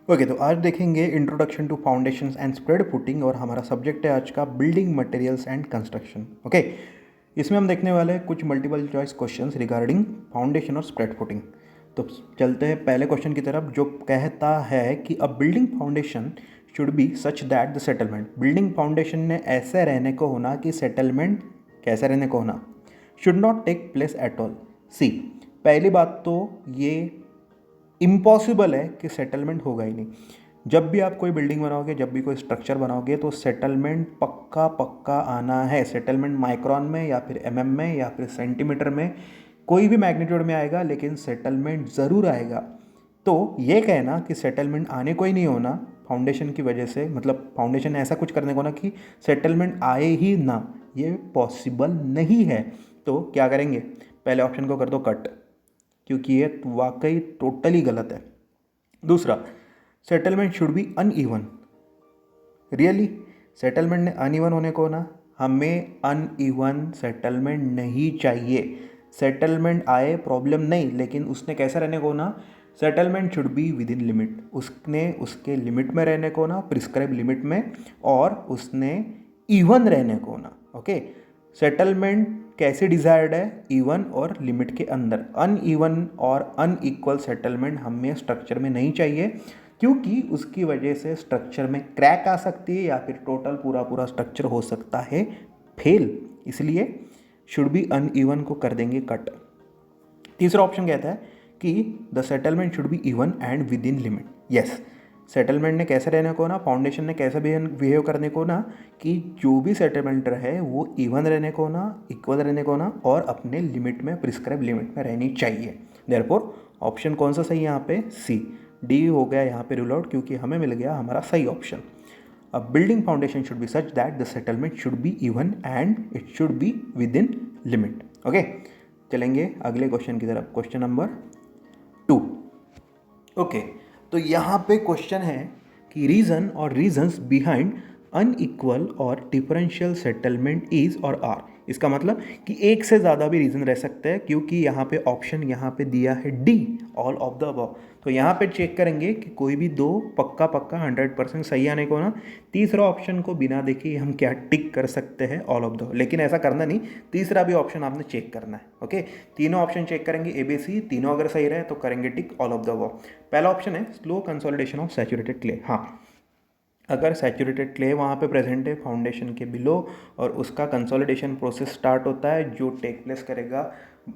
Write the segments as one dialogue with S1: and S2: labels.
S1: Okay, तो आज देखेंगे introduction to foundations and spread footing और हमारा सब्जेक्ट है आज का building materials and construction. Okay, इसमें हम देखने वाले हैं कुछ multiple choice questions regarding foundation और स्प्रेड फुटिंग। तो चलते हैं पहले क्वेश्चन की तरफ, जो कहता है कि a building foundation should be such that the settlement, building foundation ने ऐसे रहने को होना कि सेटलमेंट कैसे रहने को होना, should not take place at all. See, पहली बात तो ये इम्पॉसिबल है कि सेटलमेंट होगा ही नहीं। जब भी आप कोई बिल्डिंग बनाओगे, जब भी कोई स्ट्रक्चर बनाओगे, तो सेटलमेंट पक्का पक्का आना है। सेटलमेंट माइक्रोन में या फिर एमएम में या फिर सेंटीमीटर में, कोई भी मैग्नीट्यूड में आएगा, लेकिन सेटलमेंट ज़रूर आएगा। तो ये कहना कि सेटलमेंट आने को ही नहीं होना फाउंडेशन की वजह से, मतलब फाउंडेशन ऐसा कुछ करने को ना कि सेटलमेंट आए ही ना, ये पॉसिबल नहीं है। तो क्या करेंगे, पहले ऑप्शन को कर दो कट, क्योंकि ये वाकई टोटली गलत है। दूसरा, settlement should be uneven. Really settlement ने अनइवन होने को ना, हमें अनइवन सेटलमेंट नहीं चाहिए। सेटलमेंट आए प्रॉब्लम नहीं, लेकिन उसने कैसा रहने को ना, settlement should be with in limit, उसने उसके लिमिट में रहने को ना, प्रिस्क्राइब लिमिट में, और उसने इवन रहने को ना। ओके, सेटलमेंट कैसे डिजायर्ड है, इवन और लिमिट के अंदर। अनइवन और अनइक्वल सेटलमेंट हमें स्ट्रक्चर में नहीं चाहिए, क्योंकि उसकी वजह से स्ट्रक्चर में क्रैक आ सकती है या फिर टोटल पूरा पूरा स्ट्रक्चर हो सकता है फेल। इसलिए शुड बी अनइवन को कर देंगे कट। तीसरा ऑप्शन कहता है कि the settlement should be even and with in limit. Yes, settlement ने कैसे रहने को ना, फाउंडेशन ने कैसे बिहेव करने को ना, कि जो भी सेटलमेंट है वो इवन रहने को ना, इक्वल रहने को ना, और अपने लिमिट में, प्रिस्क्राइब लिमिट में रहनी चाहिए। देयरफॉर ऑप्शन कौन सा सही है यहाँ पे, सी, डी हो गया यहाँ पे रूल आउट, क्योंकि हमें मिल गया हमारा सही option. A building foundation should be such that the settlement should be even and it should be with in limit. Okay, चलेंगे अगले क्वेश्चन की तरफ, क्वेश्चन नंबर 2। ओके, तो यहाँ पे क्वेश्चन है कि रीज़न और रीजंस बिहाइंड अनइक्वल और डिफरेंशियल सेटलमेंट इज और आर। इसका मतलब कि एक से ज़्यादा भी रीज़न रह सकते हैं, क्योंकि यहाँ पे ऑप्शन यहाँ पे दिया है D, all of the above. तो यहाँ पे चेक करेंगे कि कोई भी दो पक्का पक्का 100% सही आने को ना, तीसरा ऑप्शन को बिना देखे हम क्या टिक कर सकते हैं, ऑल ऑफ द। लेकिन ऐसा करना नहीं, तीसरा भी ऑप्शन आपने चेक करना है। ओके, तीनों ऑप्शन चेक करेंगे ए बी सी, तीनों अगर सही रहे तो करेंगे टिक ऑल ऑफ द अबव। पहला ऑप्शन है slow consolidation of saturated clay. हाँ, अगर सैचुरेटेड क्ले वहाँ पे प्रेजेंट है फाउंडेशन के बिलो, और उसका कंसोलिडेशन प्रोसेस स्टार्ट होता है जो टेक प्लेस करेगा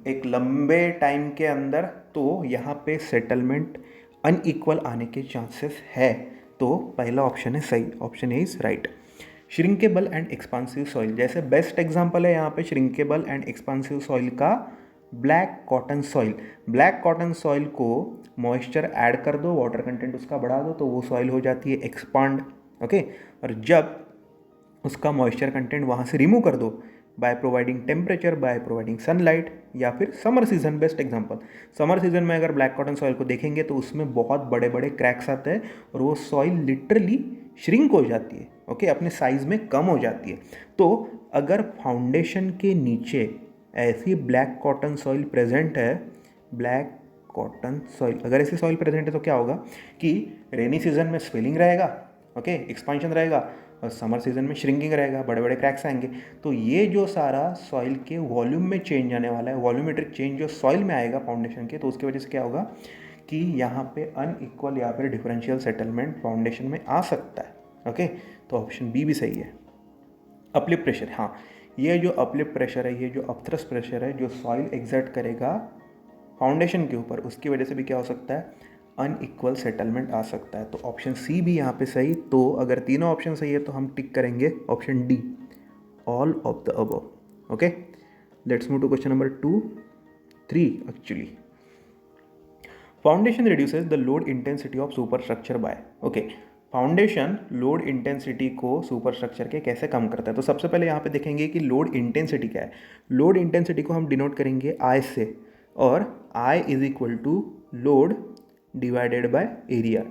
S1: एक लंबे टाइम के अंदर, तो यहाँ पे सेटलमेंट अनइक्वल आने के चांसेस है। तो पहला ऑप्शन है सही, option A is right. Shrinkable and expansive soil, जैसे बेस्ट एग्जांपल है यहाँ पे श्रिंकेबल एंड एक्सपांसिव सॉइल का black cotton soil. Black cotton soil को मॉइस्चर ऐड कर दो, वाटर कंटेंट उसका बढ़ा दो, तो वो सॉइल हो जाती है एक्सपांड। ओके, और जब उसका मॉइस्चर कंटेंट वहाँ से रिमूव कर दो by providing temperature, by providing sunlight, या फिर summer season, best example summer season में अगर ब्लैक कॉटन सॉइल को देखेंगे तो उसमें बहुत बड़े बड़े क्रैक्स आते हैं और वो सॉइल लिटरली श्रिंक हो जाती है। ओके, अपने साइज में कम हो जाती है। तो अगर फाउंडेशन के नीचे ऐसी ब्लैक कॉटन सॉइल प्रेजेंट है, ब्लैक कॉटन सॉइल अगर ऐसी सॉइल प्रेजेंट है, तो क्या होगा कि रेनी सीजन में स्वेलिंग रहेगा, ओके, एक्सपांशन रहेगा, और समर सीजन में श्रिंकिंग रहेगा, बड़े बड़े क्रैक्स आएंगे। तो ये जो सारा सॉइल के वॉल्यूम में चेंज आने वाला है, वॉल्यूमेट्रिक चेंज जो सॉइल में आएगा फाउंडेशन के, तो उसकी वजह से क्या होगा कि यहाँ पे अनइक्वल या फिर डिफरेंशियल सेटलमेंट फाउंडेशन में आ सकता है। ओके, तो ऑप्शन बी भी सही है। अपलिफ्ट प्रेशर, हाँ, ये जो अपलिफ्ट प्रेशर है, ये जो अपथ्रस्ट प्रेशर है जो सॉइल एग्जर्ट करेगा फाउंडेशन के ऊपर, उसकी वजह से भी क्या हो सकता है, अनइक्वल सेटलमेंट आ सकता है। तो ऑप्शन सी भी यहाँ पे सही। तो अगर तीनों ऑप्शन सही है तो हम टिक करेंगे option D, all of the above. Okay, let's move to question number 3 actually. Foundation reduces the load intensity of super structure by. Okay, foundation load intensity को सुपर स्ट्रक्चर के कैसे कम करता है। तो सबसे पहले यहाँ पे देखेंगे कि लोड इंटेंसिटी क्या है। लोड इंटेंसिटी को हम डिनोट करेंगे आई से, और I is equal to load divided by area.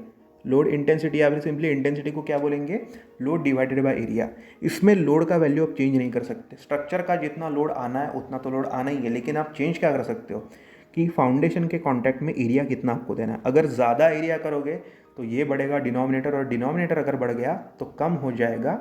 S1: Load intensity या फिर सिंपली इंटेंसिटी को क्या बोलेंगे, लोड डिवाइडेड बाय एरिया। इसमें लोड का वैल्यू आप चेंज नहीं कर सकते। स्ट्रक्चर का जितना लोड आना है उतना तो लोड आना ही है, लेकिन आप चेंज क्या कर सकते हो कि फाउंडेशन के कांटेक्ट में एरिया कितना आपको देना है। अगर ज़्यादा एरिया करोगे तो ये बढ़ेगा डिनोमिनेटर, और डिनोमिनेटर अगर बढ़ गया तो कम हो जाएगा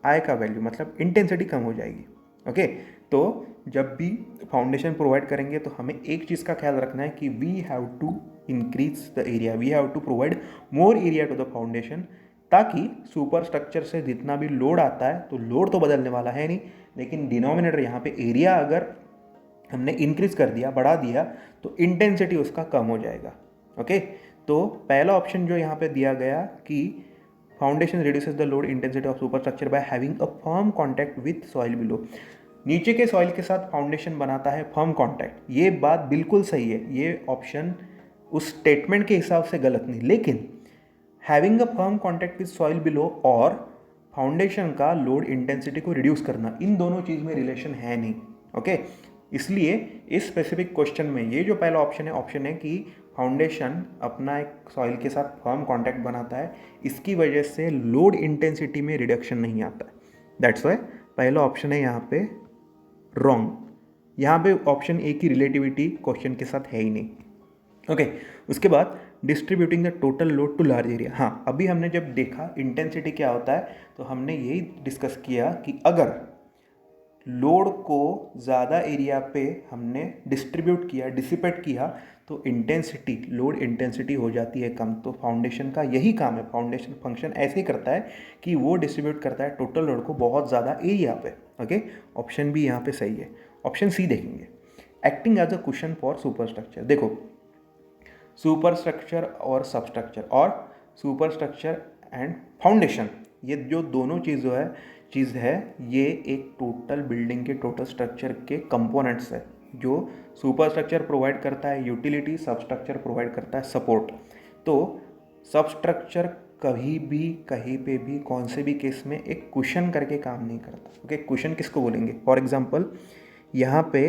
S1: आई का वैल्यू, मतलब इंटेंसिटी कम हो जाएगी। ओके, तो जब भी फाउंडेशन प्रोवाइड करेंगे तो हमें एक चीज़ का ख्याल रखना है कि we have to increase the area, we have to provide more area to the foundation, ताकि सुपर स्ट्रक्चर से जितना भी लोड आता है, तो लोड तो बदलने वाला है नहीं, लेकिन डिनोमिनेटर यहाँ पे एरिया अगर हमने इंक्रीज कर दिया, बढ़ा दिया, तो इंटेंसिटी उसका कम हो जाएगा। ओके, तो पहला ऑप्शन जो यहाँ पे दिया गया कि foundation reduces the load intensity of super structure by having a firm contact with soil below, नीचे के सॉइल के साथ फाउंडेशन बनाता है फर्म कॉन्टैक्ट, ये बात बिल्कुल सही है, ये ऑप्शन उस स्टेटमेंट के हिसाब से गलत नहीं, लेकिन having a firm contact with soil below और फाउंडेशन का लोड इंटेंसिटी को रिड्यूस करना, इन दोनों चीज़ में रिलेशन है नहीं। ओके, इसलिए इस स्पेसिफिक क्वेश्चन में ये जो पहला ऑप्शन है कि फाउंडेशन अपना एक सॉइल के साथ फर्म कॉन्टैक्ट बनाता है, इसकी वजह से लोड इंटेंसिटी में रिडक्शन नहीं आता है। दैट्स वाई पहला ऑप्शन है यहाँ पे रॉन्ग, यहाँ पे ऑप्शन ए की रिलेटिविटी क्वेश्चन के साथ है ही नहीं। ओके, उसके बाद distributing the total load to large area. हाँ, अभी हमने जब देखा इंटेंसिटी क्या होता है, तो हमने यही डिस्कस किया कि अगर लोड को ज़्यादा एरिया पे हमने डिस्ट्रीब्यूट किया, डिसिपेट किया, तो इंटेंसिटी, लोड इंटेंसिटी हो जाती है कम। तो फाउंडेशन का यही काम है, फाउंडेशन फंक्शन ऐसे ही करता है कि वो डिस्ट्रीब्यूट करता है टोटल लोड को बहुत ज़्यादा एरिया पे। ओके, ऑप्शन बी यहाँ पे सही है। ऑप्शन सी देखेंगे, acting as a cushion for super structure. देखो, सुपर स्ट्रक्चर और सबस्ट्रक्चर और सुपर स्ट्रक्चर एंड फाउंडेशन, ये जो दोनों चीज़ है ये एक टोटल बिल्डिंग के टोटल स्ट्रक्चर के कंपोनेंट्स है। जो सुपर स्ट्रक्चर प्रोवाइड करता है यूटिलिटी, सबस्ट्रक्चर प्रोवाइड करता है सपोर्ट। तो सबस्ट्रक्चर कभी भी, कहीं पे भी, कौन से भी केस में एक कुशन करके काम नहीं करता। ओके, कुशन किसको बोलेंगे? फॉर एग्जांपल यहाँ पे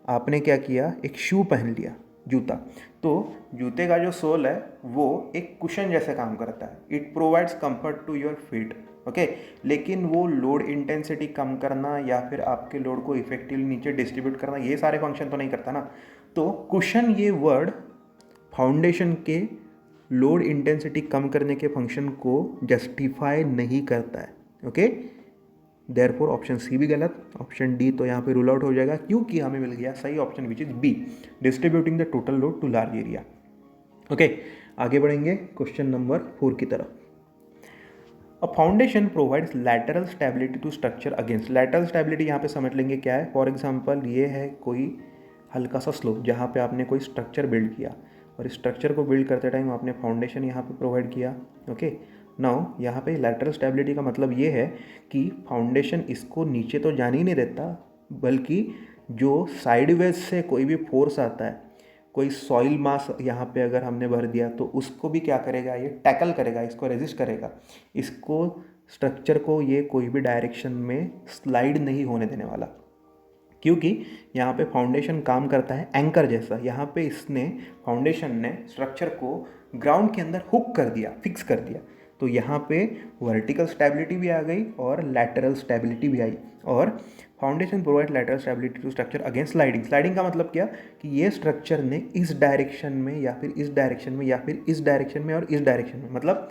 S1: आपने क्या किया, एक शू पहन लिया, जूता, तो जूते का जो सोल है वो एक कुशन जैसे काम करता है, it provides comfort to your feet. Okay, लेकिन वो लोड इंटेंसिटी कम करना या फिर आपके लोड को इफेक्टिवली नीचे डिस्ट्रीब्यूट करना, ये सारे फंक्शन तो नहीं करता ना। तो कुशन, ये वर्ड फाउंडेशन के लोड इंटेंसिटी कम करने के फंक्शन को जस्टिफाई नहीं करता है। ओके, देयरफॉर ऑप्शन सी भी गलत, ऑप्शन डी तो यहाँ पे रूल आउट हो जाएगा, क्योंकि हमें मिल गया सही option which is B, distributing the total load to large area. Okay, आगे बढ़ेंगे क्वेश्चन नंबर 4 की तरफ। A foundation provides lateral stability to structure against, lateral stability यहाँ पे समझ लेंगे क्या है। फॉर एग्जांपल ये है कोई हल्का सा स्लोप जहाँ पे आपने कोई स्ट्रक्चर बिल्ड किया, और इस स्ट्रक्चर को बिल्ड करते टाइम आपने फाउंडेशन यहाँ पे प्रोवाइड किया। ओके, नाउ यहाँ पे लैटरल स्टेबिलिटी का मतलब ये है कि फाउंडेशन इसको नीचे तो जाने ही नहीं देता, बल्कि जो साइडवेज से कोई भी फोर्स आता है, कोई सॉइल मास यहाँ पे अगर हमने भर दिया, तो उसको भी क्या करेगा, ये टैकल करेगा, इसको रेजिस्ट करेगा, इसको स्ट्रक्चर को ये कोई भी डायरेक्शन में स्लाइड नहीं होने देने वाला, क्योंकि यहाँ पे फाउंडेशन काम करता है एंकर जैसा। यहाँ पे इसने, फाउंडेशन ने स्ट्रक्चर को ग्राउंड के अंदर हुक कर दिया, फिक्स कर दिया, तो यहाँ पे वर्टिकल स्टेबिलिटी भी आ गई और लैटरल स्टेबिलिटी भी आई। और foundation provide lateral stability to structure against sliding. Sliding का मतलब क्या, कि ये स्ट्रक्चर ने इस डायरेक्शन में या फिर इस डायरेक्शन में या फिर इस डायरेक्शन में और इस डायरेक्शन में, मतलब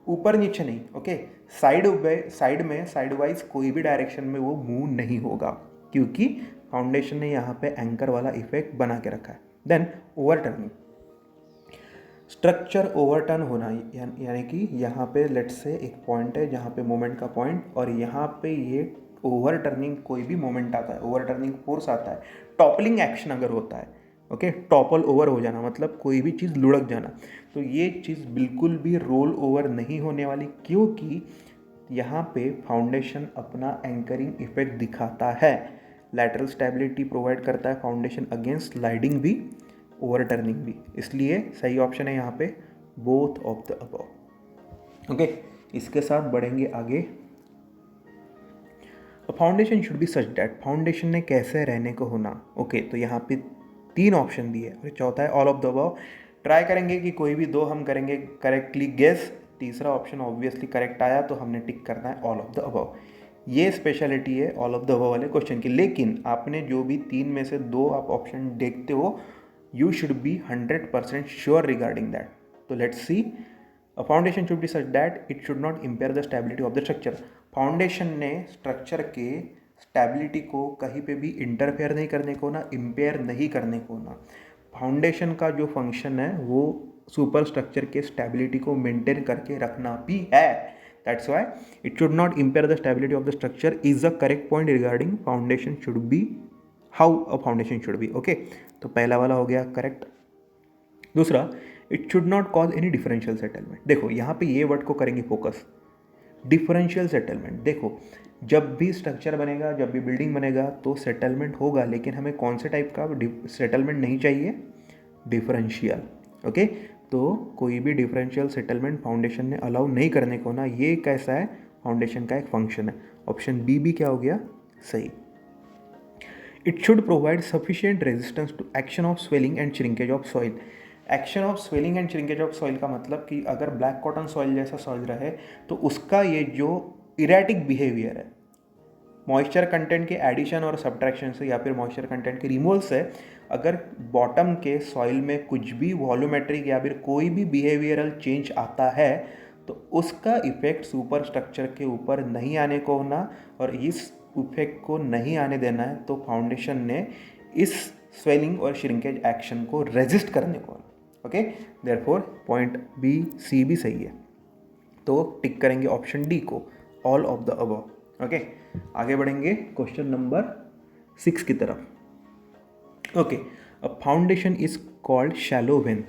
S1: ऊपर नीचे नहीं, ओके, साइड वाइज कोई भी डायरेक्शन में वो मूव नहीं होगा, क्योंकि फाउंडेशन ने यहाँ पे एंकर वाला इफेक्ट बना के रखा है। देन ओवरटर्निंग, स्ट्रक्चर ओवरटर्न होना, यानी कि यहाँ पे लेट्स से एक पॉइंट है जहाँ पे मोमेंट का पॉइंट, और यहाँ पे ये ओवरटर्निंग, कोई भी मोमेंट आता है, ओवरटर्निंग फोर्स आता है, टॉपलिंग एक्शन अगर होता है, ओके, टॉपल ओवर हो जाना मतलब कोई भी चीज़ लुढ़क जाना, तो ये चीज़ बिल्कुल भी रोल ओवर नहीं होने वाली, क्योंकि यहाँ पे फाउंडेशन अपना एंकरिंग इफेक्ट दिखाता है, लैटरल स्टेबिलिटी प्रोवाइड करता है फाउंडेशन अगेंस्ट स्लाइडिंग भी, ओवरटर्निंग भी, इसलिए सही ऑप्शन है यहाँ पे both of the above. Okay, इसके साथ बढ़ेंगे आगे। Foundation should be such that, foundation ने कैसे रहने को होना। ओके, तो यहाँ पे 3 ऑप्शन दिए और चौथा है all of the above. Try करेंगे कि कोई भी 2 हम करेंगे करेक्टली गेस, तीसरा ऑप्शन ऑब्वियसली करेक्ट आया तो हमने टिक करना है ऑल ऑफ द अबव। ये स्पेशलिटी है ऑल ऑफ द अबव वाले क्वेश्चन की, लेकिन आपने जो भी 3 में से 2 आप ऑप्शन देखते हो, you should be 100% sure regarding that. So let's see. A foundation should be such that it should not impair the stability of the structure. Foundation ने स्ट्रक्चर के स्टेबिलिटी को कहीं पे भी इंटरफेयर नहीं करने को ना इम्पेयर नहीं करने को ना। फाउंडेशन का जो फंक्शन है वो सुपर स्ट्रक्चर के स्टेबिलिटी को मेंटेन करके रखना भी है। That's why it should not impair the stability of the structure is the correct point regarding foundation should B, how a foundation should B. Okay, तो पहला वाला हो गया करेक्ट। दूसरा, it should not cause any differential settlement. देखो यहाँ पे ये वर्ड को करेंगे फोकस, डिफरेंशियल सेटलमेंट। देखो जब भी स्ट्रक्चर बनेगा, जब भी बिल्डिंग बनेगा तो सेटलमेंट होगा, लेकिन हमें कौन से टाइप का सेटलमेंट नहीं चाहिए, डिफरेंशियल। ओके, तो कोई भी डिफरेंशियल सेटलमेंट फाउंडेशन ने अलाउ नहीं करने को ना। ये कैसा है, फाउंडेशन का एक फंक्शन है। ऑप्शन बी भी क्या हो गया, सही। It should provide sufficient resistance to action of swelling and shrinkage of soil. Action of swelling and shrinkage of soil का मतलब कि अगर ब्लैक कॉटन सॉइल जैसा सॉइल रहे तो उसका ये जो इरेटिक बिहेवियर है, मॉइस्चर कंटेंट के एडिशन और सब्ट्रैक्शन से या फिर मॉइस्चर कंटेंट के रिमूवल से अगर बॉटम के सॉइल में कुछ भी वॉल्यूमेट्रिक या फिर कोई भी बिहेवियरल चेंज आता है तो उसका इफेक्ट सुपर स्ट्रक्चर के ऊपर नहीं आने को होना और इस इफेक्ट को नहीं आने देना है। तो फाउंडेशन ने इस स्वेलिंग और श्रिंकेज एक्शन को रेजिस्ट करने को। Okay, therefore point B C भी सही है, तो टिक करेंगे ऑप्शन डी को, all of the above. Okay, आगे बढ़ेंगे क्वेश्चन नंबर 6 की तरफ। Okay, a foundation is called shallow when.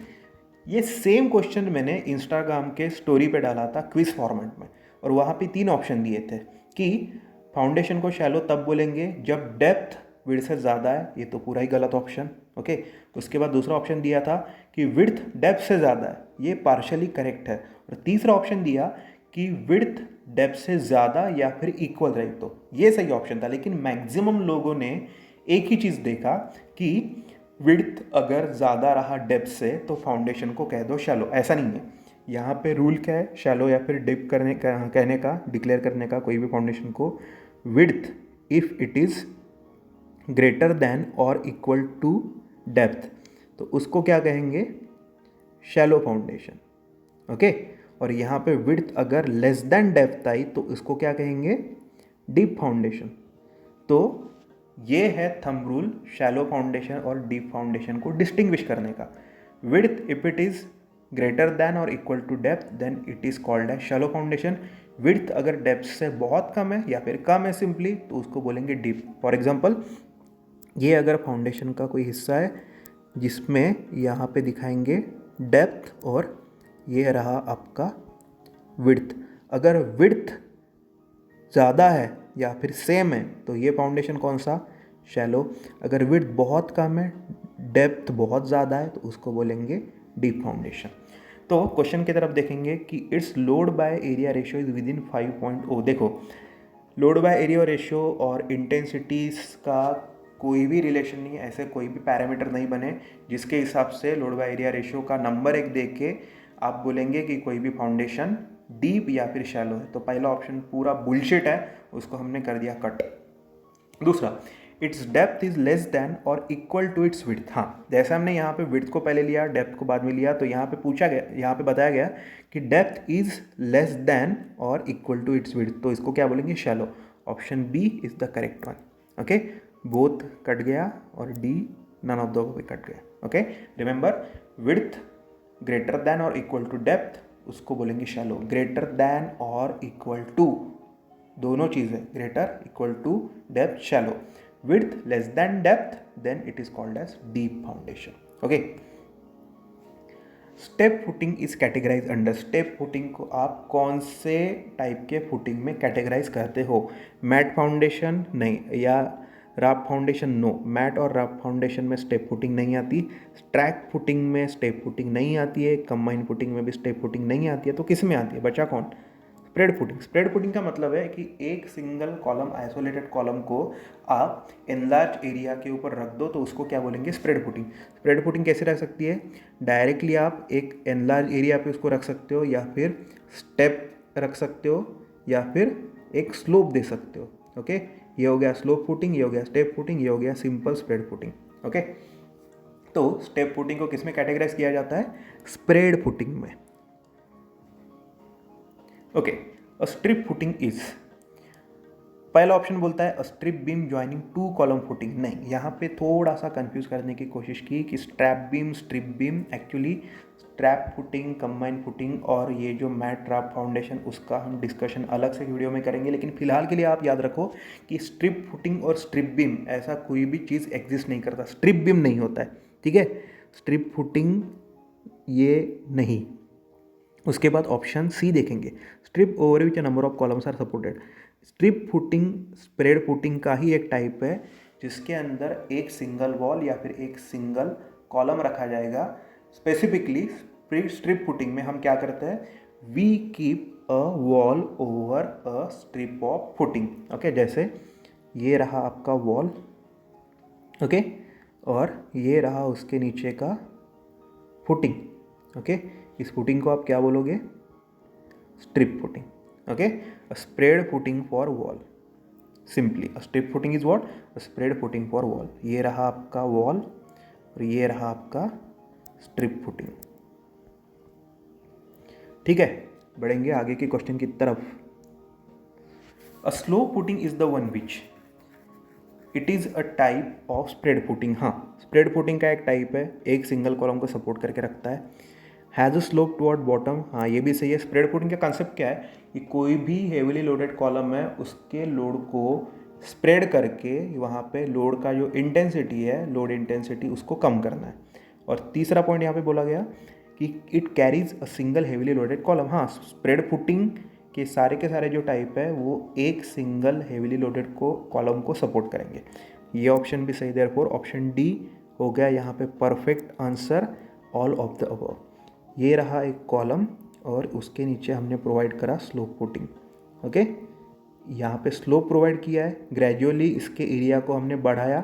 S1: ये सेम क्वेश्चन मैंने इंस्टाग्राम के स्टोरी पे डाला था क्विज फॉर्मेट में, और वहाँ पे 3 ऑप्शन दिए थे कि फाउंडेशन को शैलो तब बोलेंगे जब डेप्थ विड्थ से ज़्यादा है, ये तो पूरा ही गलत ऑप्शन। ओके, उसके बाद दूसरा ऑप्शन दिया था कि विड्थ डेप्थ से ज़्यादा है, ये पार्शली करेक्ट है। और तीसरा ऑप्शन दिया कि विड्थ डेप्थ से ज़्यादा या फिर इक्वल रहे, तो ये सही ऑप्शन था। लेकिन मैक्सिमम लोगों ने एक ही चीज़ देखा कि विड्थ अगर ज़्यादा रहा डेप्थ से तो फाउंडेशन को कह दो शैलो। ऐसा नहीं है, यहाँ पे रूल क्या है, शैलो या फिर डिप करने का, कहने का, डिक्लेयर करने का कोई भी फाउंडेशन को, width if it is greater than और इक्वल टू डेप्थ, तो उसको क्या कहेंगे, शैलो फाउंडेशन। ओके, और यहाँ पे विड्थ अगर लेस देन डेप्थ आई तो उसको क्या कहेंगे, डीप फाउंडेशन। तो ये है थंब रूल शैलो फाउंडेशन और डीप फाउंडेशन को डिस्टिंग्विश करने का। Width if it is greater than और equal to depth then it is called as shallow foundation. Width अगर डेप्थ से बहुत कम है या फिर कम है सिंपली, तो उसको बोलेंगे डीप। फॉर एग्जांपल, ये अगर फाउंडेशन का कोई हिस्सा है जिसमें यहाँ पे दिखाएंगे डेप्थ और ये रहा आपका विड्थ, अगर विड्थ ज़्यादा है या फिर सेम है तो ये फाउंडेशन कौन सा, शैलो। अगर विड्थ बहुत कम है, डेप्थ बहुत ज़्यादा है, तो उसको बोलेंगे डीप फाउंडेशन। तो क्वेश्चन की तरफ देखेंगे कि it's load by area ratio is with in 5.0। देखो, लोड बाय एरिया रेशियो और इंटेंसिटीज का कोई भी रिलेशन नहीं है, ऐसे कोई भी पैरामीटर नहीं बने जिसके हिसाब से लोड बाय एरिया रेशियो का नंबर एक देख के आप बोलेंगे कि कोई भी फाउंडेशन डीप या फिर शैलो है। तो पहला ऑप्शन पूरा बुलशिट है, उसको हमने कर दिया कट। दूसरा, it's depth is less than और इक्वल टू इट्स विड्थ। हाँ, जैसे हमने यहाँ पे विड्थ को पहले लिया, डेप्थ को बाद में लिया, तो यहाँ पे पूछा गया, यहाँ पे बताया गया कि डेप्थ इज लेस देन और इक्वल टू इट्स विड्थ, तो इसको क्या बोलेंगे, shallow. Option B is the correct one. Okay, both cut गया और D none of the above cut गया। Okay, remember, width greater than और इक्वल टू डेप्थ उसको बोलेंगे शैलो। ग्रेटर देन और इक्वल टू, दोनों चीज़ें, greater equal to depth, shallow. Width less than depth, then it is called as deep foundation. Okay, step footing is categorize under. Step footing को आप कौन से type के फुटिंग में categorise करते हो, मैट फाउंडेशन नहीं, या राफ फाउंडेशन? नो, मैट और राफ फाउंडेशन में स्टेप फुटिंग नहीं आती, ट्रैक फुटिंग में स्टेप फुटिंग नहीं आती है, कंबाइन फुटिंग में भी स्टेप फुटिंग नहीं आती है। तो किस में आती है, बचा कौन, स्प्रेड फुटिंग। स्प्रेड फुटिंग का मतलब है कि एक सिंगल कॉलम, आइसोलेटेड कॉलम को आप एनलार्ज एरिया के ऊपर रख दो तो उसको क्या बोलेंगे, स्प्रेड फुटिंग। स्प्रेड फुटिंग कैसे रख सकती है, डायरेक्टली आप एक एनलार्ज एरिया पे उसको रख सकते हो, या फिर स्टेप रख सकते हो, या फिर एक स्लोप दे सकते हो। ओके, ये हो गया स्लोप फुटिंग, ये हो गया स्टेप फुटिंग, ये हो गया सिंपल स्प्रेड फुटिंग। ओके, तो स्टेप फुटिंग को किस में कैटेगराइज किया जाता है? स्प्रेड फुटिंग में। Okay, a strip footing is, पहला ऑप्शन बोलता है strip beam joining two column footing. नहीं, यहाँ पे थोड़ा सा कंफ्यूज करने की कोशिश की कि strap beam strip beam, actually strap footing, combine footing और ये जो मैट ट्रैप फाउंडेशन उसका हम डिस्कशन अलग से वीडियो में करेंगे। लेकिन फिलहाल के लिए आप याद रखो कि स्ट्रिप फुटिंग और स्ट्रिप बीम ऐसा कोई भी चीज़ एग्जिस्ट नहीं करता, स्ट्रिप बीम नहीं होता है, ठीक है। स्ट्रिप फुटिंग ये नहीं। उसके बाद ऑप्शन सी देखेंगे, strip over which number of columns are supported. Strip footing spread footing का ही एक टाइप है जिसके अंदर एक सिंगल वॉल या फिर एक सिंगल कॉलम रखा जाएगा। स्पेसिफिकली स्ट्रिप फुटिंग में हम क्या करते हैं, we keep a wall over a strip of footing. Okay, जैसे ये रहा आपका वॉल, ओके, और ये रहा उसके नीचे का फुटिंग। ओके, इस फुटिंग को आप क्या बोलोगे? Strip footing. Okay, a spread footing for wall, simply a strip footing is what? A spread footing for wall. ये रहा आपका वॉल और ये रहा आपका स्ट्रिप फुटिंग, ठीक है। बढ़ेंगे आगे के क्वेश्चन की तरफ। A slope footing is the one which, it is a type of spread footing. हाँ, स्प्रेड फुटिंग का एक टाइप है, एक सिंगल कॉलम को सपोर्ट करके रखता है, has a slope toward bottom. हाँ, ये भी सही है। स्प्रेड फुटिंग का कंसेप्ट क्या है कि कोई भी हेविली लोडेड कॉलम है उसके लोड को स्प्रेड करके वहाँ पे लोड का जो इंटेंसिटी है, लोड इंटेंसिटी, उसको कम करना है। और तीसरा पॉइंट यहाँ पे बोला गया कि it carries a single heavily loaded column. हाँ, स्प्रेड फुटिंग के सारे जो टाइप है वो एक सिंगल हेविली लोडेड को कॉलम को सपोर्ट करेंगे। ये ऑप्शन भी सही, देयरफॉर ऑप्शन डी हो गया यहाँ पे perfect answer, all of the above. ये रहा एक कॉलम और उसके नीचे हमने प्रोवाइड करा स्लोप फुटिंग। ओके, यहाँ पे स्लोप प्रोवाइड किया है, ग्रेजुअली इसके एरिया को हमने बढ़ाया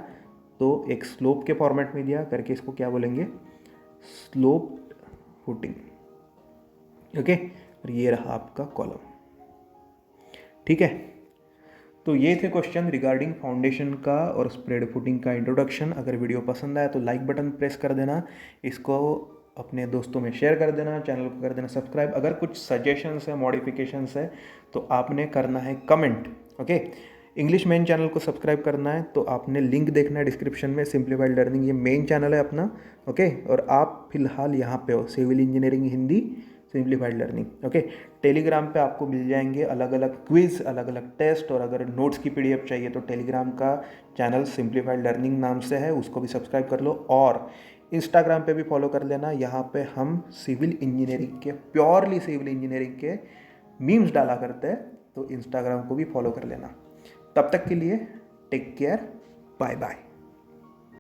S1: तो एक स्लोप के फॉर्मेट में दिया करके, इसको क्या बोलेंगे? Slope footing. ओके, और ये रहा आपका कॉलम, ठीक है। तो ये थे क्वेश्चन रिगार्डिंग फाउंडेशन का और स्प्रेड फुटिंग का इंट्रोडक्शन। अगर वीडियो पसंद आया तो लाइक बटन प्रेस कर देना, इसको अपने दोस्तों में शेयर कर देना, चैनल को कर देना सब्सक्राइब। अगर कुछ सजेशंस है, मॉडिफिकेशंस है तो आपने करना है comment. Okay, English main channel को सब्सक्राइब करना है तो आपने लिंक देखना है डिस्क्रिप्शन में, सिंप्लीफाइड लर्निंग ये मेन चैनल है अपना। ओके, और आप फिलहाल यहाँ पे हो, civil engineering Hindi simplified learning. Okay, Telegram पे आपको मिल जाएंगे अलग अलग क्विज़, अलग अलग टेस्ट, और अगर नोट्स की पीडीएफ चाहिए तो टेलीग्राम का चैनल सिंप्लीफाइड लर्निंग नाम से है, उसको भी सब्सक्राइब कर लो। और इंस्टाग्राम पे भी फॉलो कर लेना, यहाँ पे हम सिविल इंजीनियरिंग के, प्योरली सिविल इंजीनियरिंग के मीम्स डाला करते हैं, तो इंस्टाग्राम को भी फॉलो कर लेना। तब तक के लिए टेक केयर, बाय बाय।